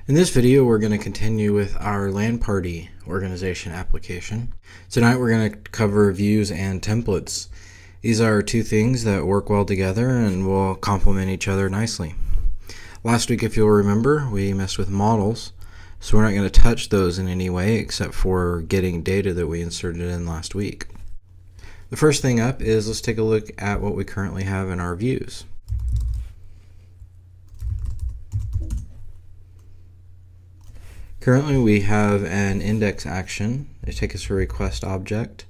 In this video, we're going to continue with our LAN party organization application. Tonight, we're going to cover views and templates. These are two things that work well together and will complement each other nicely. Last week, if you'll remember, we messed with models, so we're not going to touch those in any way except for getting data that we inserted in last week. The first thing up is let's take a look at what we currently have in our views. Currently we have an index action. It takes us to a request object.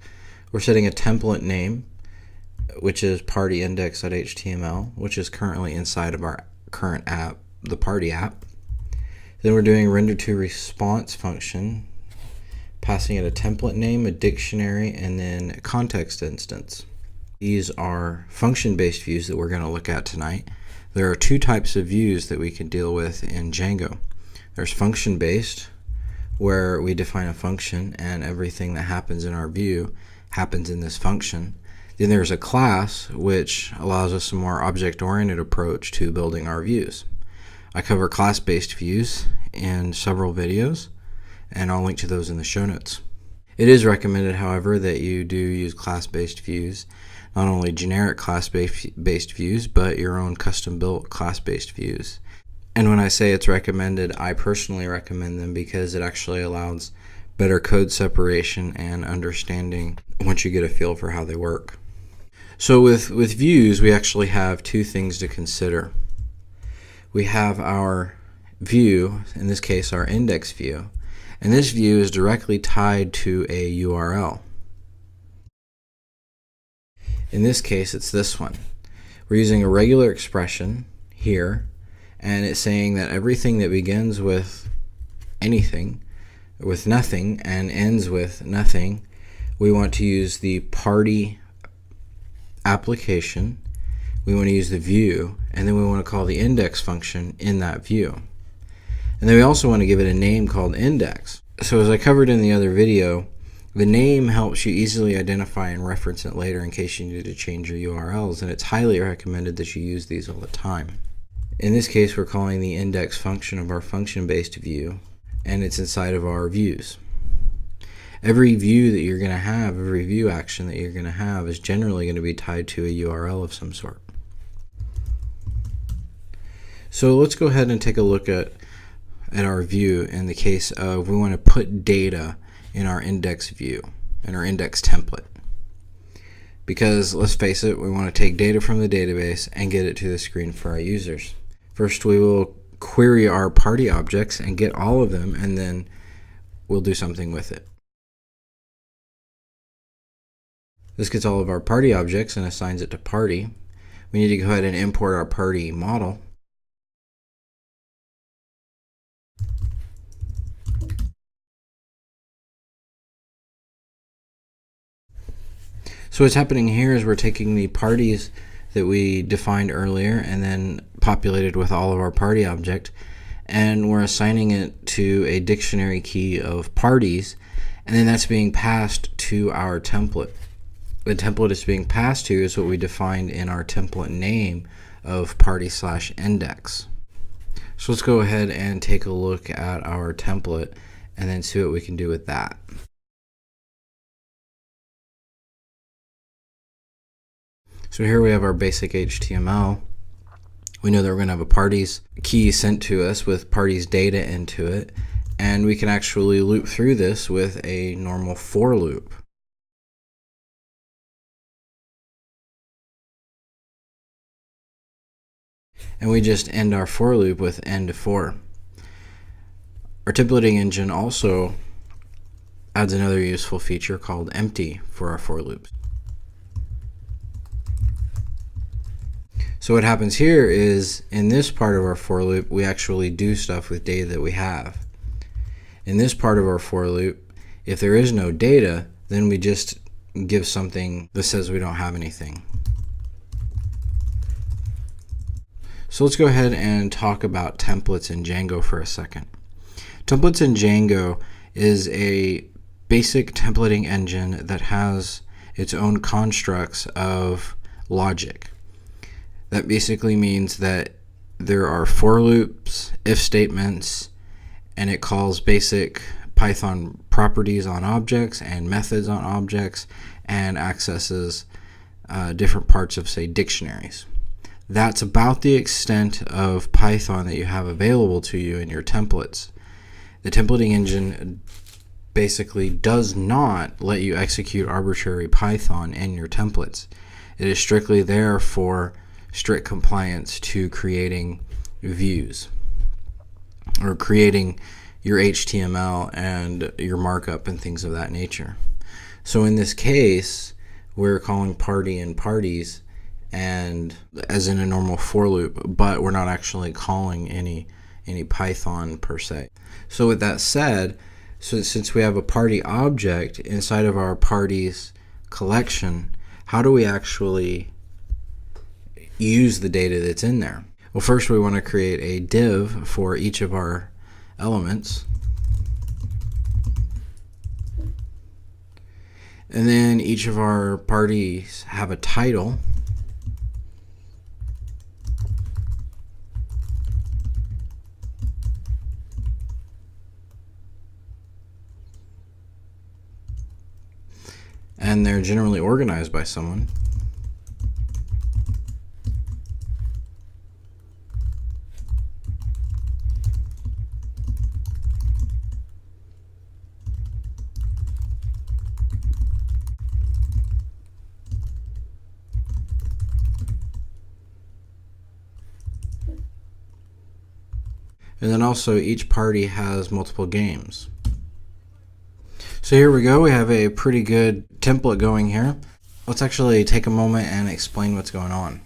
We're setting a template name, which is partyindex.html, which is currently inside of our current app, the party app. Then we're doing render to response function, passing it a template name, a dictionary, and then a context instance. These are function-based views that we're going to look at tonight. There are two types of views that we can deal with in Django. There's function-based, where we define a function and everything that happens in our view happens in this function. Then there's a class, which allows us a more object-oriented approach to building our views. I cover class-based views in several videos, and I'll link to those in the show notes. It is recommended, however, that you do use class-based views, not only generic class-based views, but your own custom-built class-based views. And when I say it's recommended, I personally recommend them because it actually allows better code separation and understanding once you get a feel for how they work. So with views, we actually have two things to consider. We have our view, in this case our index view, and this view is directly tied to a URL. In this case, it's this one. We're using a regular expression here, and it's saying that everything that begins with anything, with nothing, and ends with nothing, we want to use the party application, we want to use the view, and then we want to call the index function in that view. And then we also want to give it a name called index. So as I covered in the other video, the name helps you easily identify and reference it later in case you need to change your URLs, and it's highly recommended that you use these all the time. In this case, we're calling the index function of our function-based view, and it's inside of our views. Every view that you're going to have, every view action that you're going to have is generally going to be tied to a URL of some sort. So let's go ahead and take a look at our view in the case of we want to put data in our index view, in our index template. Because let's face it, we want to take data from the database and get it to the screen for our users. First, we will query our party objects and get all of them, and then we'll do something with it. This gets all of our party objects and assigns it to party. We need to go ahead and import our party model. So what's happening here is we're taking the parties that we defined earlier and then populated with all of our party object, and we're assigning it to a dictionary key of parties, and then that's being passed to our template. The template it's being passed to is what we defined in our template name of party/index. So let's go ahead and take a look at our template and then see what we can do with that. So here we have our basic HTML. We know that we're going to have a parties key sent to us with parties data into it, and we can actually loop through this with a normal for loop. And we just end our for loop with end for. Our templating engine also adds another useful feature called empty for our for loops. So what happens here is in this part of our for loop, we actually do stuff with data that we have. In this part of our for loop, if there is no data, then we just give something that says we don't have anything. So let's go ahead and talk about templates in Django for a second. Templates in Django is a basic templating engine that has its own constructs of logic. That basically means that there are for loops, if statements, and it calls basic Python properties on objects and methods on objects, and accesses different parts of, say, dictionaries. That's about the extent of Python that you have available to you in your templates. The templating engine basically does not let you execute arbitrary Python in your templates. It is strictly there for strict compliance to creating views or creating your HTML and your markup and things of that nature. So in this case, we're calling party and parties, and as in a normal for loop, but we're not actually calling any Python per se. So with that said, so since we have a party object inside of our parties collection, how do we actually use the data that's in there? Well, first we want to create a div for each of our elements. And then each of our parties have a title. And they're generally organized by someone. And then also each party has multiple games. So here we go, we have a pretty good template going here. Let's actually take a moment and explain what's going on.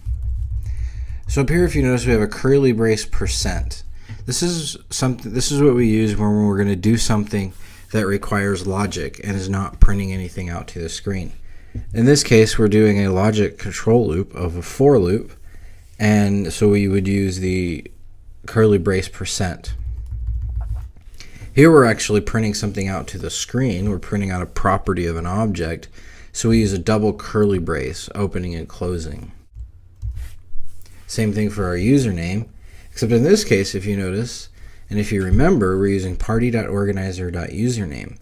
So up here, if you notice, we have a curly brace %. This is what we use when we're going to do something that requires logic and is not printing anything out to the screen. In this case, we're doing a logic control loop of a for loop, and so we would use the curly brace %. Here we're actually printing something out to the screen. We're printing out a property of an object, so we use a double curly brace, opening and closing. Same thing for our username, except in this case, if you notice, and if you remember, we're using party.organizer.username.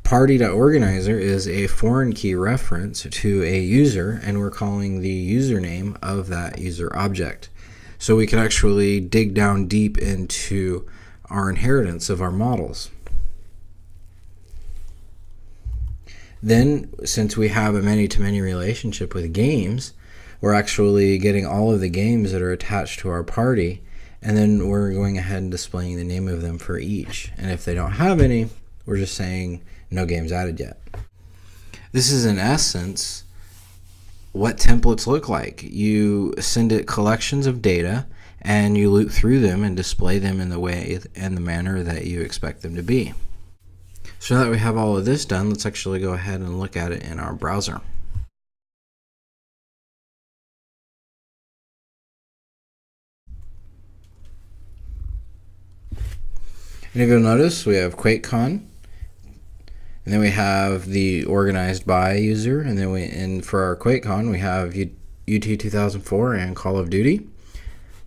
Party.organizer is a foreign key reference to a user, and we're calling the username of that user object. So we can actually dig down deep into our inheritance of our models. Then, since we have a many-to-many relationship with games, we're actually getting all of the games that are attached to our party, and then we're going ahead and displaying the name of them for each. And if they don't have any, we're just saying no games added yet. This is in essence what templates look like. You send it collections of data, and you loop through them and display them in the way and the manner that you expect them to be. So now that we have all of this done, let's actually go ahead and look at it in our browser. And if you'll notice, we have QuakeCon, and then we have the organized by user, and then for our QuakeCon we have UT 2004 and Call of Duty.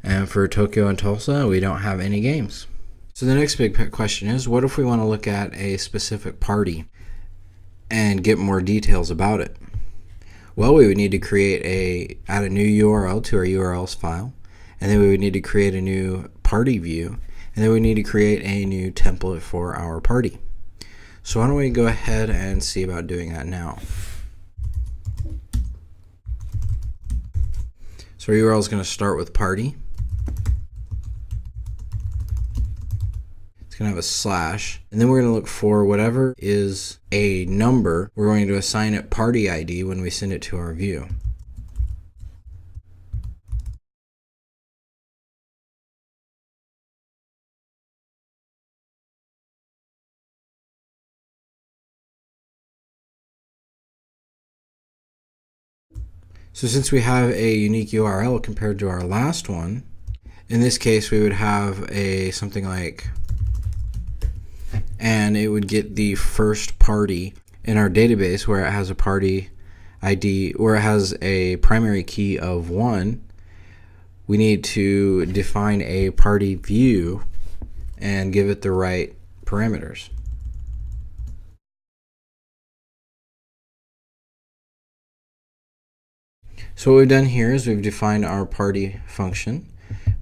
And for Tokyo and Tulsa, we don't have any games. So the next big question is, what if we want to look at a specific party and get more details about it? Well, we would need to add a new URL to our URLs file, and then we would need to create a new party view, and then we need to create a new template for our party. So why don't we go ahead and see about doing that now. So our URL is going to start with party. Going to have a slash, and then we're going to look for whatever is a number. We're going to assign it party ID when we send it to our view. So since we have a unique URL compared to our last one, in this case we would have something like, and it would get the first party in our database where it has a party ID, where it has a primary key of 1. We need to define a party view, and give it the right parameters. So what we've done here is we've defined our party function.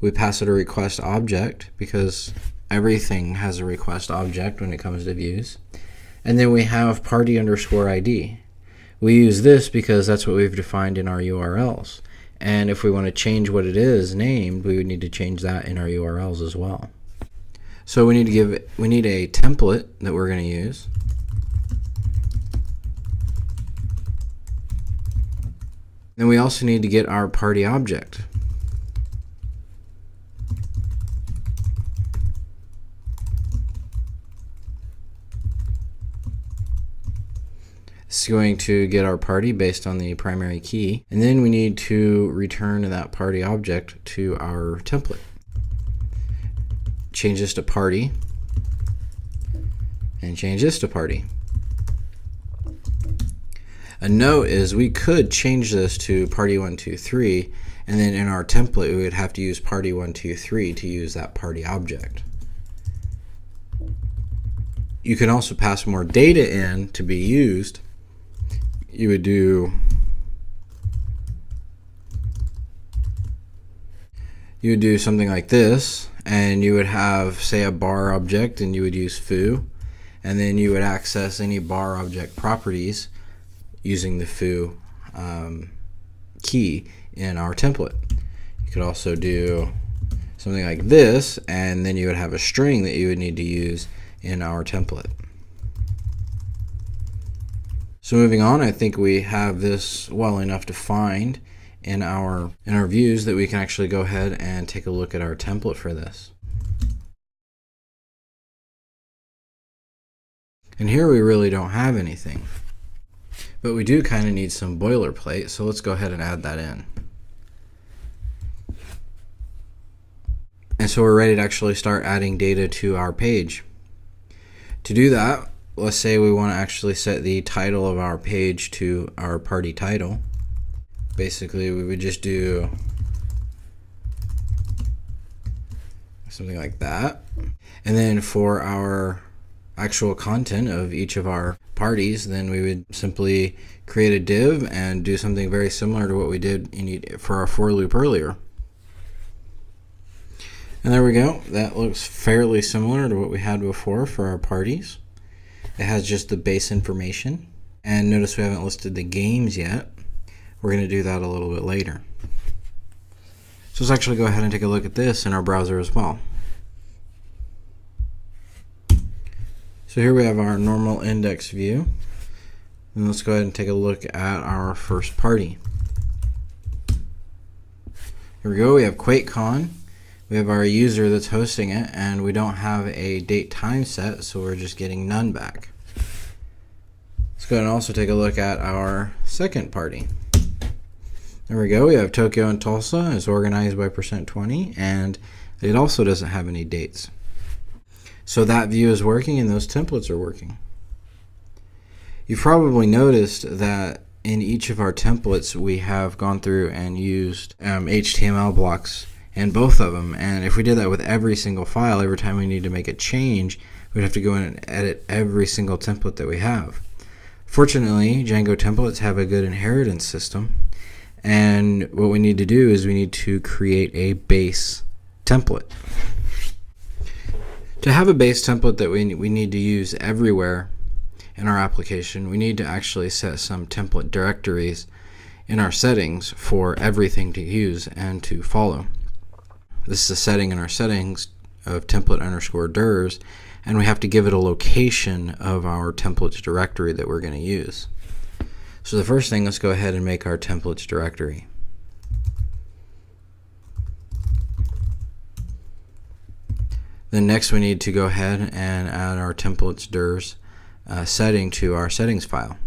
We pass it a request object because everything has a request object when it comes to views. And then we have party underscore ID. We use this because that's what we've defined in our URLs. And if we want to change what it is named, we would need to change that in our URLs as well. So we need a template that we're going to use. Then we also need to get our party object. It's going to get our party based on the primary key, and then we need to return that party object to our template. Change this to party, and change this to party. A note is we could change this to party123, and then in our template we would have to use party123 to use that party object. You can also pass more data in to be used. You would do something like this, and you would have, say, a bar object, and you would use foo, and then you would access any bar object properties using the foo key in our template. You could also do something like this, and then you would have a string that you would need to use in our template. So moving on, I think we have this well enough defined in our views that we can actually go ahead and take a look at our template for this. And here we really don't have anything, but we do kind of need some boilerplate, so let's go ahead and add that in. And so we're ready to actually start adding data to our page. To do that, let's say we want to actually set the title of our page to our party title. Basically, we would just do something like that. And then for our actual content of each of our parties, then we would simply create a div and do something very similar to what we did for our for loop earlier. And there we go. That looks fairly similar to what we had before for our parties. It has just the base information. And notice we haven't listed the games yet. We're going to do that a little bit later. So let's actually go ahead and take a look at this in our browser as well. So here we have our normal index view. And let's go ahead and take a look at our first party. Here we go. We have QuakeCon. We have our user that's hosting it, and we don't have a date time set, so we're just getting none back. Let's go ahead and also take a look at our second party. There we go. We have Tokyo and Tulsa. It's organized by %20, and it also doesn't have any dates. So that view is working, and those templates are working. You've probably noticed that in each of our templates, we have gone through and used HTML blocks in both of them. And if we did that with every single file, every time we need to make a change, we'd have to go in and edit every single template that we have. Fortunately, Django templates have a good inheritance system. And what we need to do is we need to create a base template. To have a base template that we need to use everywhere in our application, we need to actually set some template directories in our settings for everything to use and to follow. This is a setting in our settings of template underscore dirs, and we have to give it a location of our templates directory that we're going to use. So the first thing, let's go ahead and make our templates directory. Then next we need to go ahead and add our templates dirs setting to our settings file.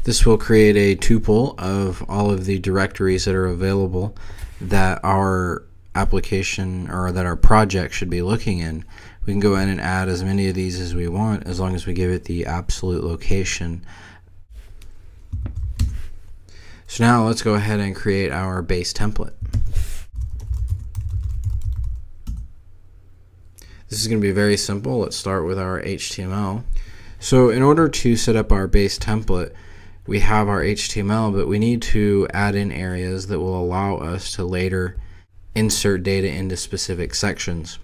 This will create a tuple of all of the directories that are available that our application or that our project should be looking in, we can go in and add as many of these as we want, as long as we give it the absolute location. So now let's go ahead and create our base template. This is going to be very simple. Let's start with our HTML. So in order to set up our base template, we have our HTML, but we need to add in areas that will allow us to later insert data into specific sections.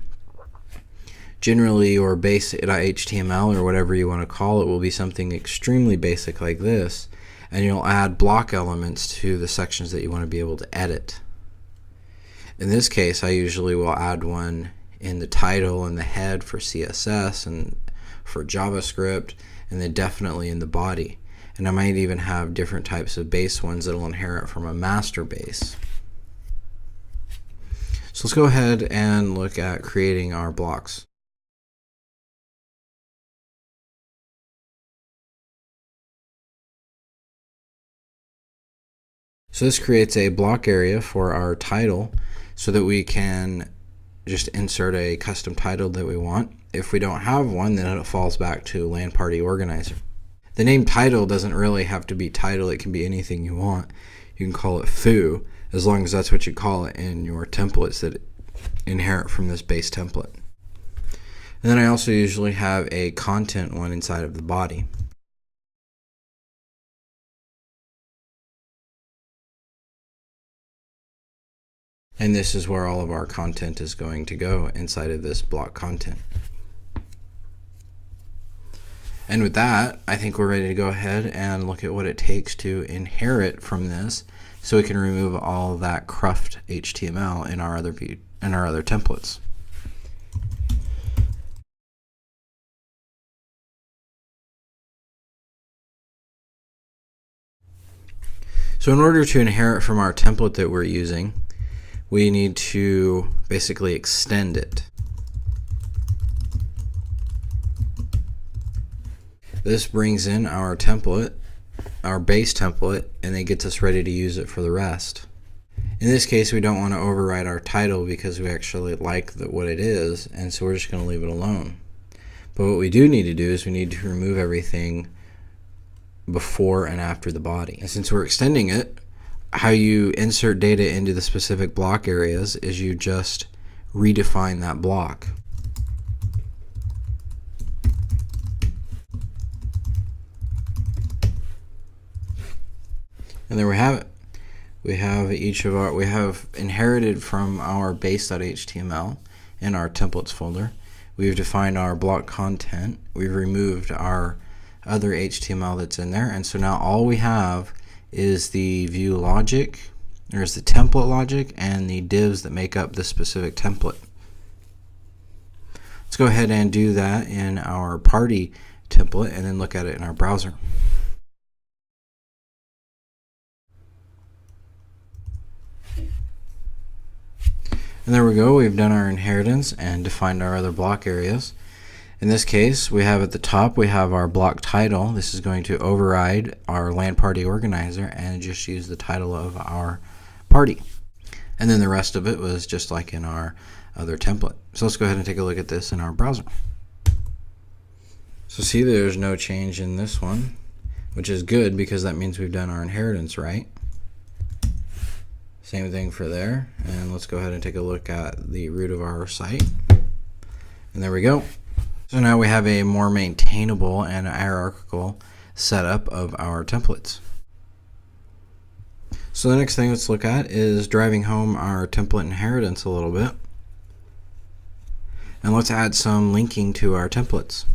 Generally, your base.html, or whatever you want to call it, will be something extremely basic like this, and you'll add block elements to the sections that you want to be able to edit. In this case, I usually will add one in the title and the head for CSS and for JavaScript, and then definitely in the body. And I might even have different types of base ones that will inherit from a master base. So let's go ahead and look at creating our blocks. So this creates a block area for our title so that we can just insert a custom title that we want. If we don't have one, then it falls back to LAN Party Organizer. The name title doesn't really have to be title. It can be anything you want. You can call it foo, as long as that's what you call it in your templates that inherit from this base template. And then I also usually have a content one inside of the body. And this is where all of our content is going to go, inside of this block content. And with that, I think we're ready to go ahead and look at what it takes to inherit from this, so we can remove all that cruft HTML in our other templates. So in order to inherit from our template that we're using, we need to basically extend it. This brings in our template, our base template, and it gets us ready to use it for the rest. In this case, we don't want to override our title because we actually like what it is, and so we're just going to leave it alone. But what we do need to do is we need to remove everything before and after the body. And since we're extending it, how you insert data into the specific block areas is you just redefine that block. And there we have it. We have inherited from our base.html in our templates folder. We've defined our block content. We've removed our other HTML that's in there, and so now all we have is the view logic, there's the template logic, and the divs that make up the specific template. Let's go ahead and do that in our party template and then look at it in our browser. And there we go, we've done our inheritance and defined our other block areas. In this case, we have at the top, we have our block title. This is going to override our LAN Party Organizer and just use the title of our party. And then the rest of it was just like in our other template. So let's go ahead and take a look at this in our browser. So see, there's no change in this one, which is good because that means we've done our inheritance right. Same thing for there. And let's go ahead and take a look at the root of our site. And there we go. So now we have a more maintainable and hierarchical setup of our templates. So the next thing let's look at is driving home our template inheritance a little bit. And let's add some linking to our templates.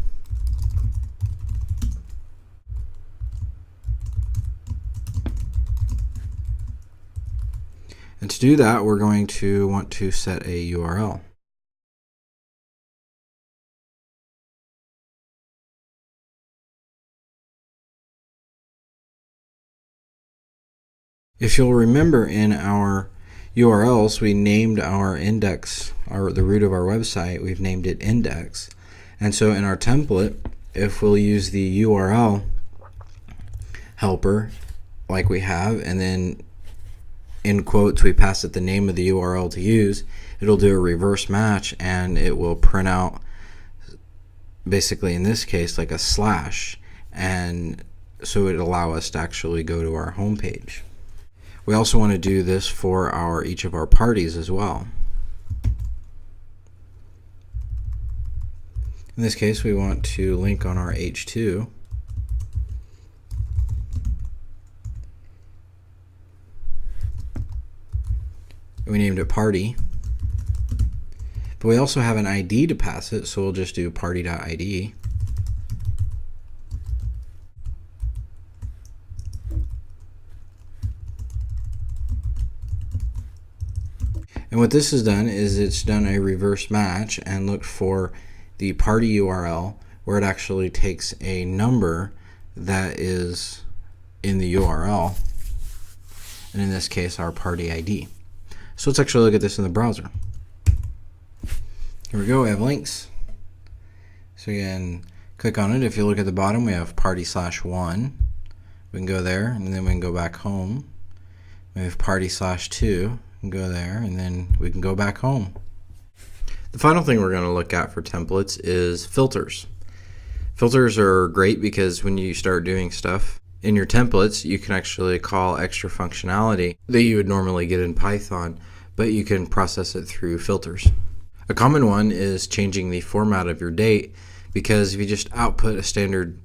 And to do that, we're going to want to set a URL. If you'll remember, in our URLs, we named our index, the root of our website, we've named it index. And so in our template, if we'll use the URL helper like we have, and then in quotes we pass it the name of the URL to use, it'll do a reverse match and it will print out, basically in this case, like a slash, and so it'll allow us to actually go to our home page. We also want to do this for each of our parties as well. In this case, we want to link on our H2. We named it party, but we also have an ID to pass it, so we'll just do party.id. And what this has done is it's done a reverse match and looked for the party URL where it actually takes a number that is in the URL, and in this case our party ID. So let's actually look at this in the browser. Here we go, we have links. So you can click on it. If you look at the bottom, we have party/1. We can go there and then we can go back home. We have party/2. Go there and then we can go back home. The final thing we're going to look at for templates is filters. Filters are great because when you start doing stuff in your templates, you can actually call extra functionality that you would normally get in Python, but you can process it through filters. A common one is changing the format of your date, because if you just output a standard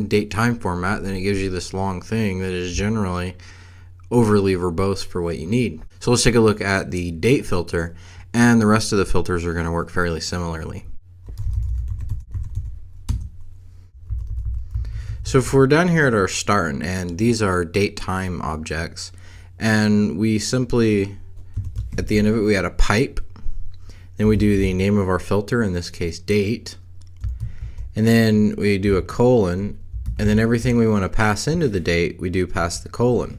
date time format, then it gives you this long thing that is generally overly verbose for what you need. So let's take a look at the date filter, and the rest of the filters are going to work fairly similarly. So if we're down here at our start, and these are date time objects, and we simply, at the end of it, we add a pipe, then we do the name of our filter, in this case date, and then we do a colon, and then everything we want to pass into the date, we do past the colon.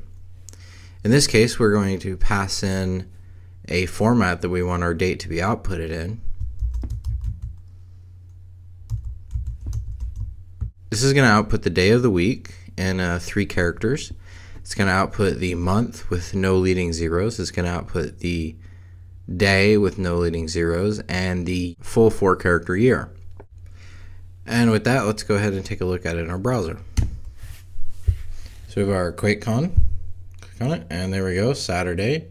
In this case, we're going to pass in a format that we want our date to be outputted in. This is going to output the day of the week in 3 characters. It's going to output the month with no leading zeros. It's going to output the day with no leading zeros, and the full 4-character year. And with that, let's go ahead and take a look at it in our browser. So we have our QuakeCon. On it, and there we go, Saturday,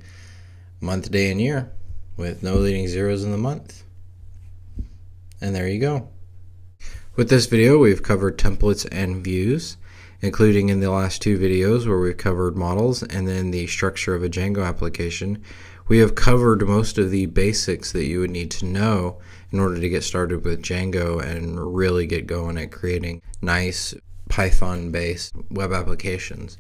month, day, and year with no leading zeros in the month. And there you go. With this video, we've covered templates and views, including in the last 2 videos where we've covered models and then the structure of a Django application. We have covered most of the basics that you would need to know in order to get started with Django and really get going at creating nice Python-based web applications.